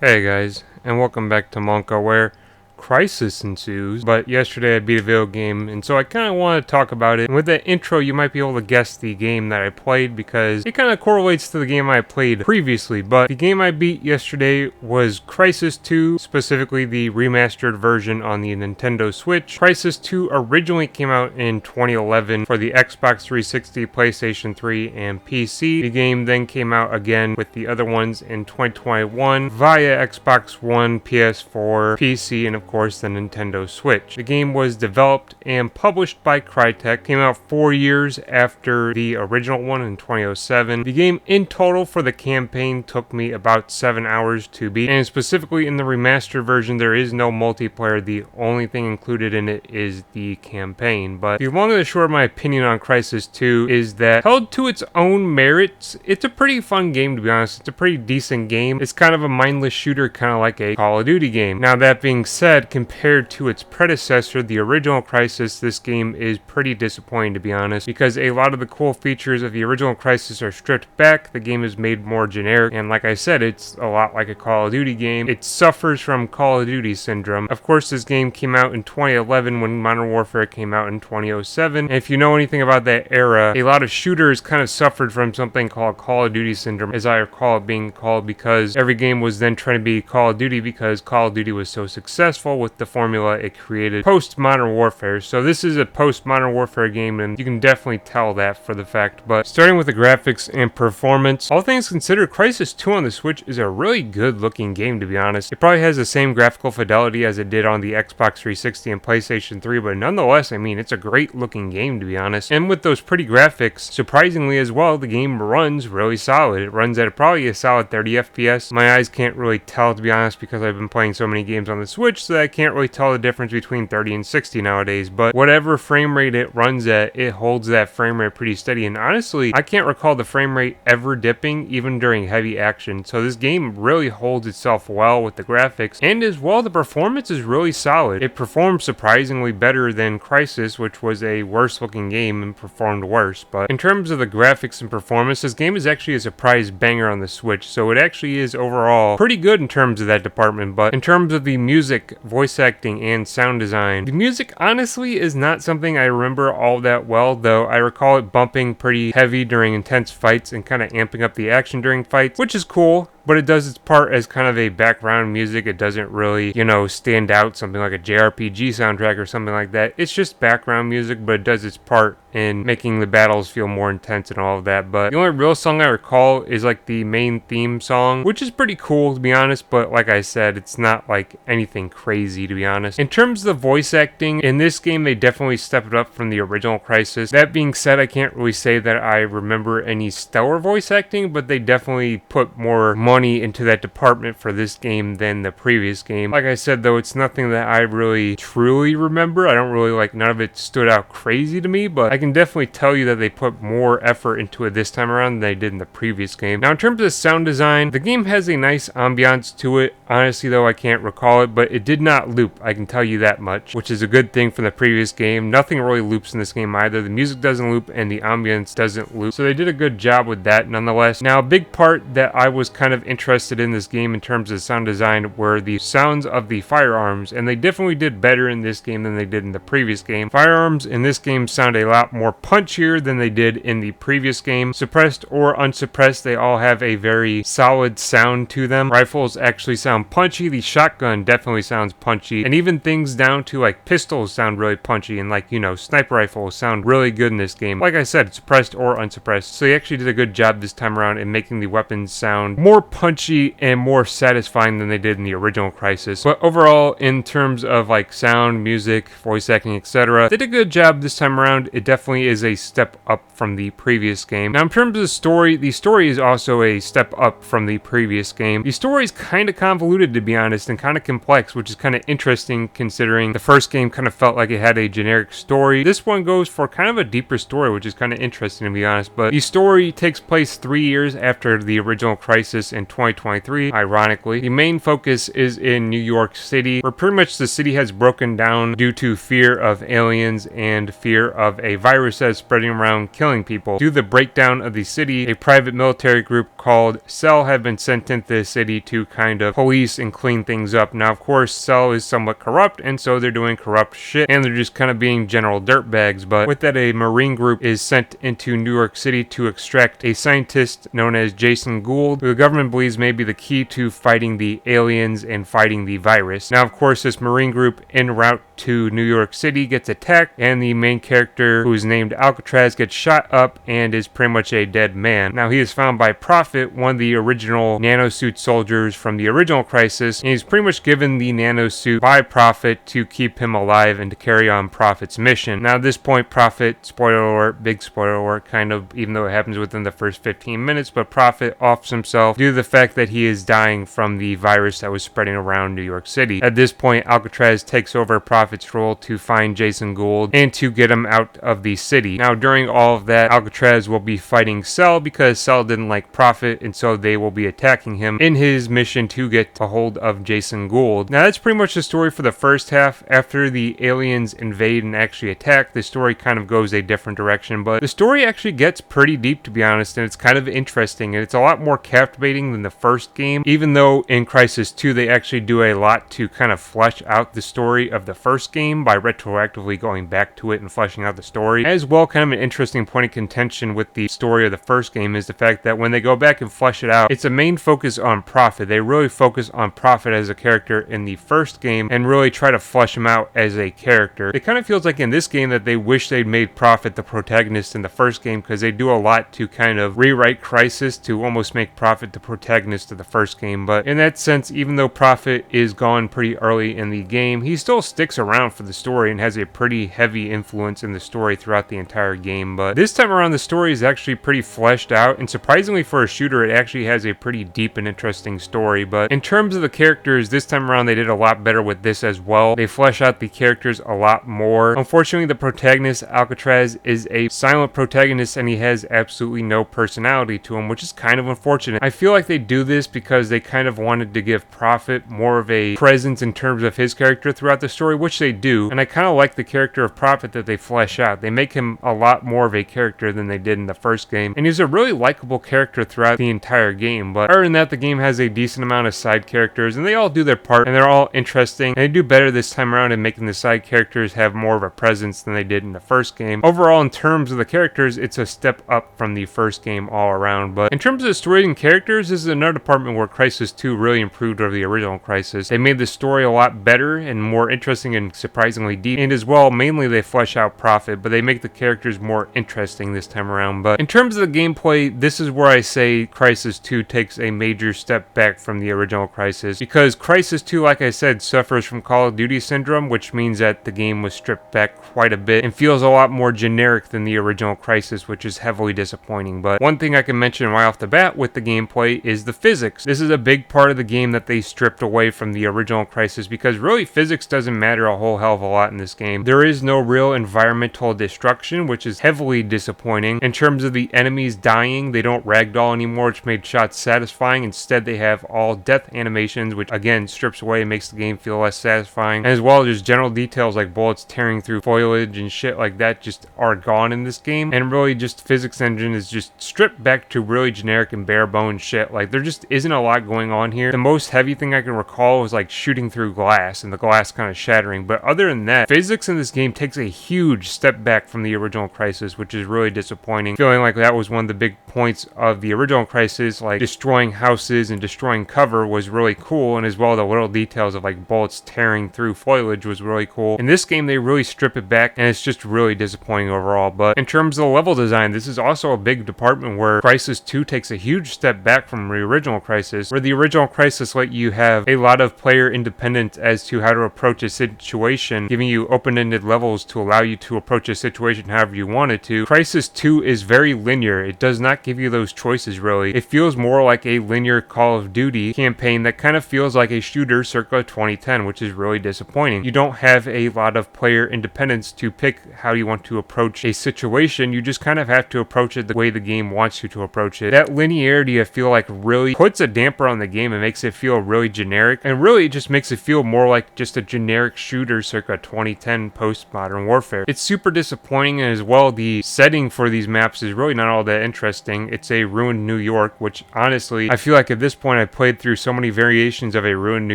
Hey guys, and welcome back to Monka, where Crysis ensues. But yesterday I beat a video game, and so I kind of want to talk about it. And with that intro, you might be able to guess the game that I played, because it kind of correlates to the game I played previously. But the game I beat yesterday was Crysis 2, specifically the remastered version on the Nintendo Switch. Crysis 2 originally came out in 2011 for the Xbox 360, PlayStation 3, and PC. The game then came out again with the other ones in 2021 via Xbox One, PS4, PC, and of course the Nintendo Switch. The game was developed and published by Crytek, came out 4 years after the original one in 2007. The game in total for the campaign took me about 7 hours to beat, and specifically in the remastered version there is no multiplayer. The only thing included in it is the campaign. But the long and the short of my opinion on Crysis 2 is that, held to its own merits, it's a pretty fun game, to be honest. It's a pretty decent game. It's kind of a mindless shooter, kind of like a Call of Duty game. Now that being said, compared to its predecessor, the original Crysis, this game is pretty disappointing, to be honest, because a lot of the cool features of the original Crysis are stripped back. The game is made more generic, and like I said, it's a lot like a Call of Duty game. It suffers from Call of Duty syndrome. Of course, this game came out in 2011 when Modern Warfare came out in 2007, and if you know anything about that era, a lot of shooters kind of suffered from something called Call of Duty syndrome, as I recall it being called, because every game was then trying to be Call of Duty because Call of Duty was so successful with the formula it created post Modern Warfare. So this is a post Modern Warfare game, and you can definitely tell that for the fact. But starting with the graphics and performance, all things considered, Crysis 2 on the Switch is a really good looking game, to be honest. It probably has the same graphical fidelity as it did on the Xbox 360 and PlayStation 3, but nonetheless, I mean, it's a great looking game, to be honest. And with those pretty graphics, surprisingly as well, the game runs really solid. It runs at probably a solid 30 FPS. My eyes can't really tell, to be honest, because I've been playing so many games on the Switch that I can't really tell the difference between 30 and 60 nowadays. But whatever frame rate it runs at, it holds that frame rate pretty steady. And honestly, I can't recall the frame rate ever dipping, even during heavy action. So this game really holds itself well with the graphics, and as well, the performance is really solid. It performs surprisingly better than Crysis, which was a worse looking game and performed worse. But in terms of the graphics and performance, this game is actually a surprise banger on the Switch. So it actually is overall pretty good in terms of that department. But in terms of the music, voice acting, and sound design, the music honestly is not something I remember all that well, though I recall it bumping pretty heavy during intense fights and kind of amping up the action during fights, which is cool. But it does its part as kind of a background music. It doesn't really, stand out, something like a JRPG soundtrack or something like that. It's just background music, but it does its part in making the battles feel more intense and all of that. But the only real song I recall is like the main theme song, which is pretty cool, to be honest. But like I said, it's not like anything crazy, to be honest. In terms of the voice acting, in this game, they definitely stepped it up from the original Crysis. That being said, I can't really say that I remember any stellar voice acting, but they definitely put more money into that department for this game than the previous game. Like I said, though, it's nothing that I really truly remember. I don't really none of it stood out crazy to me, but I can definitely tell you that they put more effort into it this time around than they did in the previous game. Now, in terms of sound design, the game has a nice ambiance to it. Honestly, though, I can't recall it, but it did not loop, I can tell you that much, which is a good thing from the previous game. Nothing really loops in this game either. The music doesn't loop and the ambience doesn't loop, so they did a good job with that nonetheless. Now, a big part that I was kind of interested in this game in terms of sound design were the sounds of the firearms, and they definitely did better in this game than they did in the previous game. Firearms in this game sound a lot more punchier than they did in the previous game. Suppressed or unsuppressed, they all have a very solid sound to them. Rifles actually sound punchy. The shotgun definitely sounds punchy, and even things down to like pistols sound really punchy, and sniper rifles sound really good in this game. Like I said, suppressed or unsuppressed, so they actually did a good job this time around in making the weapons sound more punchy and more satisfying than they did in the original Crysis. But overall, in terms of sound, music, voice acting, etc., they did a good job this time around. It definitely is a step up from the previous game. Now, in terms of the story is also a step up from the previous game. The story is kind of convoluted, to be honest, and kind of complex, which is kind of interesting considering the first game kind of felt like it had a generic story. This one goes for kind of a deeper story, which is kind of interesting, to be honest. But the story takes place 3 years after the original Crysis in 2023, ironically. The main focus is in New York City, where pretty much the city has broken down due to fear of aliens and fear of a virus virus that is spreading around killing people. Due to the breakdown of the city, a private military group called Cell have been sent into the city to kind of police and clean things up. Now, of course, Cell is somewhat corrupt, and so they're doing corrupt shit, and they're just kind of being general dirtbags. But with that, a Marine group is sent into New York City to extract a scientist known as Jason Gould, who the government believes may be the key to fighting the aliens and fighting the virus. Now, of course, this Marine group en route to New York City gets attacked, and the main character, who is named Alcatraz, gets shot up and is pretty much a dead man. Now, he is found by Prophet, one of the original nanosuit soldiers from the original Crysis, and he's pretty much given the nanosuit by Prophet to keep him alive and to carry on Prophet's mission. Now, at this point, Prophet, spoiler alert, big spoiler alert, kind of, even though it happens within the first 15 minutes, but Prophet offs himself due to the fact that he is dying from the virus that was spreading around New York City. At this point, Alcatraz takes over Prophet's role to find Jason Gould and to get him out of the city. Now, during all of that, Alcatraz will be fighting Cell because Cell didn't like Prophet, and so they will be attacking him in his mission to get a hold of Jason Gould. Now, that's pretty much the story for the first half. After the aliens invade and actually attack, the story kind of goes a different direction, but the story actually gets pretty deep, to be honest, and it's kind of interesting, and it's a lot more captivating than the first game, even though in Crysis 2 they actually do a lot to kind of flesh out the story of the first game by retroactively going back to it and fleshing out the story. As well, kind of an interesting point of contention with the story of the first game is the fact that when they go back and flesh it out, it's a main focus on Prophet. They really focus on Prophet as a character in the first game and really try to flesh him out as a character. It kind of feels like in this game that they wish they'd made Prophet the protagonist in the first game, because they do a lot to kind of rewrite Crysis to almost make Prophet the protagonist of the first game. But in that sense, even though Prophet is gone pretty early in the game, he still sticks around for the story and has a pretty heavy influence in the story throughout the entire game. But this time around, the story is actually pretty fleshed out, and surprisingly for a shooter, it actually has a pretty deep and interesting story. But in terms of the characters, this time around they did a lot better with this as well. They flesh out the characters a lot more. Unfortunately, the protagonist, Alcatraz, is a silent protagonist, and he has absolutely no personality to him, which is kind of unfortunate. I feel like they do this because they kind of wanted to give Prophet more of a presence in terms of his character throughout the story, which they do, and I kind of like the character of Prophet that they flesh out. They make him a lot more of a character than they did in the first game, and he's a really likable character throughout the entire game. But other than that, the game has a decent amount of side characters, and they all do their part, and they're all interesting, and they do better this time around in making the side characters have more of a presence than they did in the first game. Overall, in terms of the characters, it's a step up from the first game all around. But in terms of the story and characters, this is another department where Crysis 2 really improved over the original Crysis. They made the story a lot better and more interesting and surprisingly deep, and as well, mainly they flesh out Prophet, but they make the characters more interesting this time around. But in terms of the gameplay, this is where I say Crysis 2 takes a major step back from the original Crysis, because Crysis 2, like I said, suffers from Call of Duty syndrome, which means that the game was stripped back quite a bit and feels a lot more generic than the original Crysis, which is heavily disappointing. But one thing I can mention right off the bat with the gameplay is the physics. This is a big part of the game that they stripped away from the original Crysis, because really physics doesn't matter a whole hell of a lot in this game. There is no real environmental destruction, which is heavily disappointing. In terms of the enemies dying, they don't ragdoll anymore, which made shots satisfying. Instead, they have all death animations, which again strips away and makes the game feel less satisfying. And as well, just general details like bullets tearing through foliage and shit like that just are gone in this game. And really just physics engine is just stripped back to really generic and bare bones shit. Like there just isn't a lot going on here. The most heavy thing I can recall was like shooting through glass and the glass kind of shattering. But other than that, physics in this game takes a huge step back from the original Crysis, which is really disappointing. Feeling like that was one of the big points of the original Crysis, like destroying houses and destroying cover was really cool, and as well the little details of like bullets tearing through foliage was really cool. In this game, they really strip it back, and it's just really disappointing overall. But in terms of the level design, this is also a big department where Crysis 2 takes a huge step back from the original Crysis, where the original Crysis let you have a lot of player independence as to how to approach a situation, giving you open-ended levels to allow you to approach a situation however you wanted to. Crysis 2 is very linear. It does not give you those choices really. It feels more like a linear Call of Duty campaign that kind of feels like a shooter circa 2010, which is really disappointing. You don't have a lot of player independence to pick how you want to approach a situation. You just kind of have to approach it the way the game wants you to approach it. That linearity, I feel like, really puts a damper on the game and makes it feel really generic, and really it just makes it feel more like just a generic shooter circa 2010 post-Modern Warfare. It's super disappointing disappointing, and as well the setting for these maps is really not all that interesting. It's a ruined New York, which honestly I feel like at this point I played through so many variations of a ruined New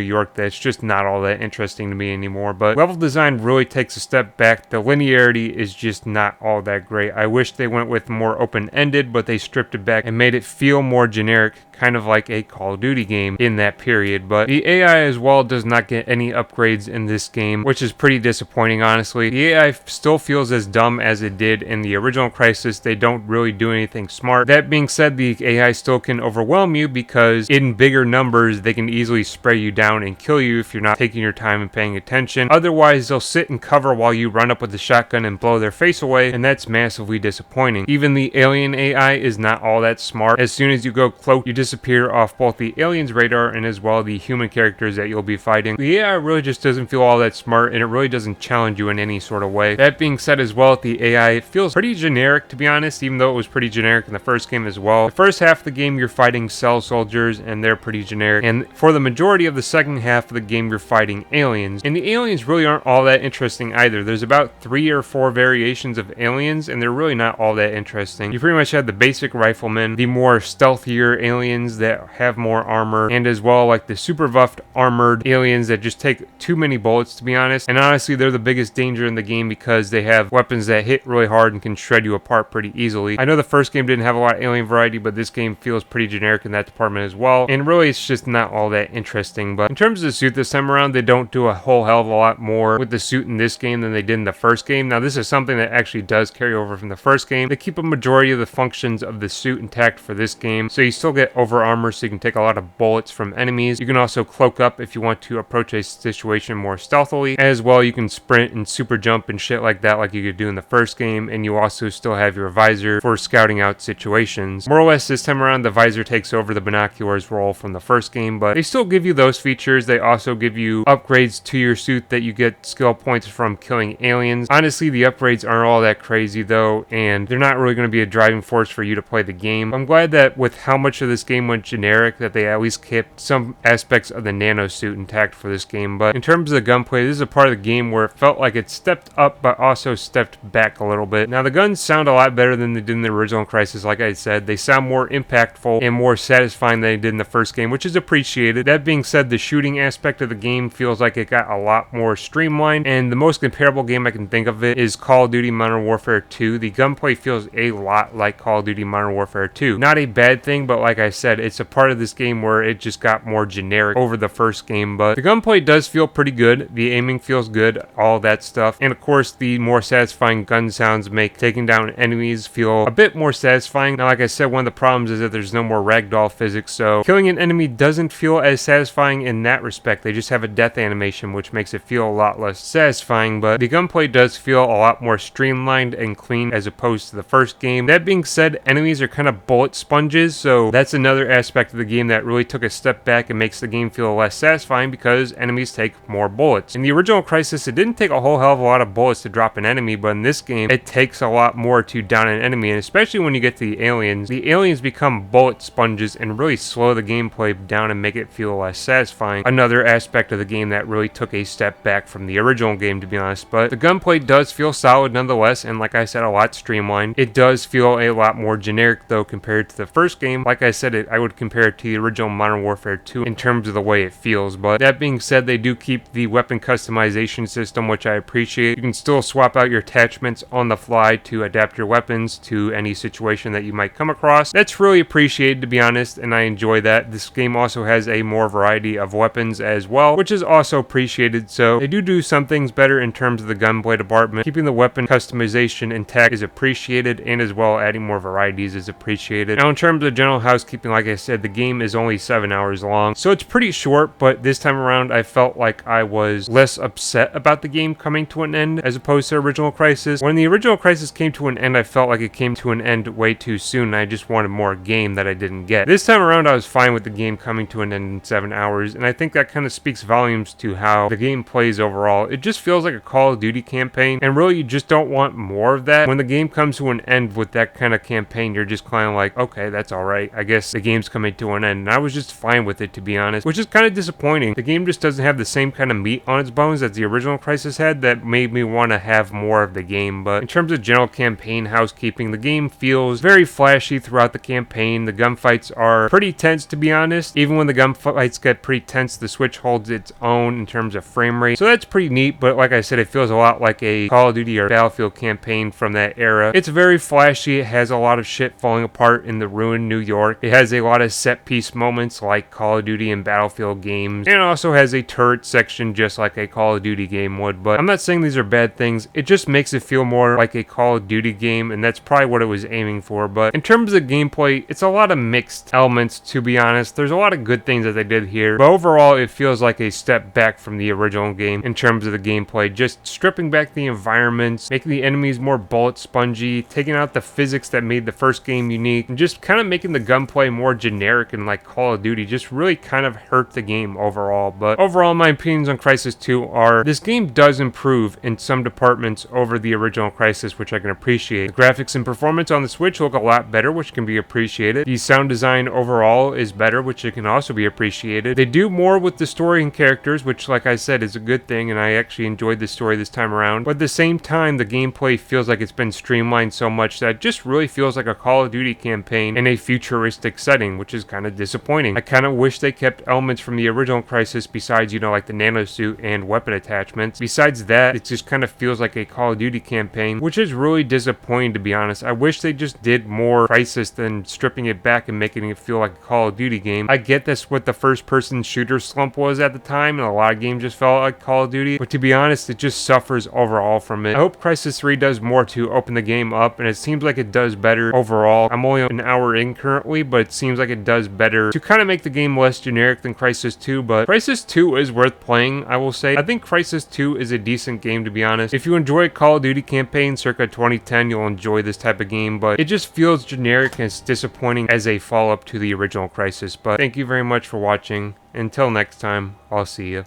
York that it's just not all that interesting to me anymore. But level design really takes a step back. The linearity is just not all that great. I wish they went with more open-ended, but they stripped it back and made it feel more generic, kind of like a Call of Duty game in that period. But the AI as well does not get any upgrades in this game, which is pretty disappointing, honestly. The AI still feels as dumb as it did in the original Crysis. They don't really do anything smart. That being said, the AI still can overwhelm you because in bigger numbers they can easily spray you down and kill you if you're not taking your time and paying attention. Otherwise, they'll sit and cover while you run up with the shotgun and blow their face away, and that's massively disappointing. Even the alien AI is not all that smart. As soon as you go cloak, you disappear off both the aliens' radar and as well the human characters that you'll be fighting. The AI really just doesn't feel all that smart, and it really doesn't challenge you in any sort of way. That being said as well, the AI feels pretty generic, to be honest, even though it was pretty generic in the first game as well. The first half of the game you're fighting cell soldiers and they're pretty generic, and for the majority of the second half of the game you're fighting aliens, and the aliens really aren't all that interesting either. There's about 3 or 4 variations of aliens, and they're really not all that interesting. You pretty much have the basic riflemen, the more stealthier aliens that have more armor, and as well like the super buffed armored aliens that just take too many bullets, to be honest. And honestly, they're the biggest danger in the game because they have weapons that hit really hard and can shred you apart pretty easily. I know the first game didn't have a lot of alien variety, but this game feels pretty generic in that department as well, and really it's just not all that interesting. But in terms of the suit this time around, they don't do a whole hell of a lot more with the suit in this game than they did in the first game. Now this is something that actually does carry over from the first game. They keep a majority of the functions of the suit intact for this game, so you still get over armor so you can take a lot of bullets from enemies. You can also cloak up if you want to approach a situation more stealthily. As well, you can sprint and super jump and shit like that like you could do in the first game, and you also still have your visor for scouting out situations. More or less this time around the visor takes over the binoculars role from the first game, but they still give you those features. They also give you upgrades to your suit that you get skill points from killing aliens. Honestly, the upgrades aren't all that crazy though, and they're not really going to be a driving force for you to play the game. I'm glad that with how much of this game went generic that they at least kept some aspects of the nano suit intact for this game. But in terms of the gunplay, this is a part of the game where it felt like it stepped up but also stepped back a little bit. Now the guns sound a lot better than they did in the original Crysis. Like I said, they sound more impactful and more satisfying than they did in the first game, which is appreciated. That being said, the shooting aspect of the game feels like it got a lot more streamlined, and the most comparable game I can think of it is Call of Duty Modern Warfare 2. The gunplay feels a lot like Call of Duty Modern Warfare 2. Not a bad thing, but like I said, it's a part of this game where it just got more generic over the first game. But the gunplay does feel pretty good. The aiming feels good, all that stuff. And of course, the more satisfying gun sounds make taking down enemies feel a bit more satisfying. Now, like I said, one of the problems is that there's no more ragdoll physics, so killing an enemy doesn't feel as satisfying in that respect. They just have a death animation, which makes it feel a lot less satisfying, but the gunplay does feel a lot more streamlined and clean as opposed to the first game. That being said, enemies are kind of bullet sponges, so that's another aspect of the game that really took a step back and makes the game feel less satisfying because enemies take more bullets. In the original Crysis, it didn't take a whole hell of a lot of bullets to drop an enemy, but in this game, it takes a lot more to down an enemy, and especially when you get to the aliens become bullet sponges and really slow the gameplay down and make it feel less satisfying. Another aspect of the game that really took a step back from the original game, to be honest. But the gunplay does feel solid nonetheless, and like I said, a lot streamlined. It does feel a lot more generic though compared to the first game. Like I said, I would compare it to the original Modern Warfare 2 in terms of the way it feels. But that being said, they do keep the weapon customization system, which I appreciate. You can still swap out your attachments on the fly to adapt your weapons to any situation that you might come across. That's really appreciated, to be honest, and I enjoy that. This game also has a more variety of weapons as well, which is also appreciated. So they do some things better in terms of the gunplay department. Keeping the weapon customization intact is appreciated, and as well adding more varieties is appreciated. Now in terms of general housekeeping, like I said, the game is only 7 hours long, so it's pretty short, but this time around I felt like I was less upset about the game coming to an end as opposed to original Crysis. When the original Crysis came to an end, I felt like it came to an end way too soon, and I just wanted more game that I didn't get. This time around I was fine with the game coming to an end in 7 hours, and I think that kind of speaks volumes to how the game plays overall. It just feels like a Call of Duty campaign, and really you just don't want more of that. When the game comes to an end with that kind of campaign, you're just kind of like, okay, that's alright. I guess the game's coming to an end, and I was just fine with it, to be honest, which is kind of disappointing. The game just doesn't have the same kind of meat on its bones that the original Crysis had that made me want to have more of the game. But in terms of general campaign housekeeping, the game feels very flashy throughout the campaign. The gunfights are pretty tense, to be honest. Even when the gunfights get pretty tense, the Switch holds its own in terms of frame rate, so that's pretty neat. But like I said, it feels a lot like a Call of Duty or Battlefield campaign from that era. It's very flashy. It has a lot of shit falling apart in the ruined New York. It has a lot of set piece moments like Call of Duty and Battlefield games, and it also has a turret section just like a Call of Duty game would. But I'm not saying these are bad things. It just makes it feel more like a Call of Duty game, and that's probably what it was aiming for. But in terms of gameplay, it's a lot of mixed elements, to be honest. There's a lot of good things that they did here, but overall it feels like a step back from the original game in terms of the gameplay. Just stripping back the environments, making the enemies more bullet spongy, taking out the physics that made the first game unique, and just kind of making the gunplay more generic and like Call of Duty just really kind of hurt the game overall. But overall, my opinions on Crysis 2 are this game does improve in some departments over the original Crysis, which I can appreciate. The graphics and performance on the Switch look a lot better, which can be appreciated. The sound design overall is better, which it can also be appreciated. They do more with the story and characters, which like I said is a good thing, and I actually enjoyed the story this time around. But at the same time, the gameplay feels like it's been streamlined so much that it just really feels like a Call of Duty campaign in a futuristic setting, which is kind of disappointing. I kind of wish they kept elements from the original Crysis besides, you know, like the nanosuit and weapon attachments. Besides that, it just kind of feels like a Call of Duty campaign, which is really disappointing, to be honest. I wish they just did more Crysis than stripping it back and making it feel like a Call of Duty game. I get that's what the first-person shooter slump was at the time, and a lot of games just felt like Call of Duty, but to be honest, it just suffers overall from it. I hope Crysis 3 does more to open the game up, and it seems like it does better overall. I'm only an hour in currently, but it seems like it does better to kind of make the game less generic than Crysis 2, but Crysis 2 is worth playing, I will say. I think Crysis 2 is a decent game, to be honest. If you enjoy Call of Duty campaign circa 2010, you'll enjoy this type of game, but it just feels generic and it's disappointing as a follow-up to the original Crysis. But thank you very much for watching. Until next time, I'll see you.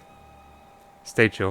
Stay chill.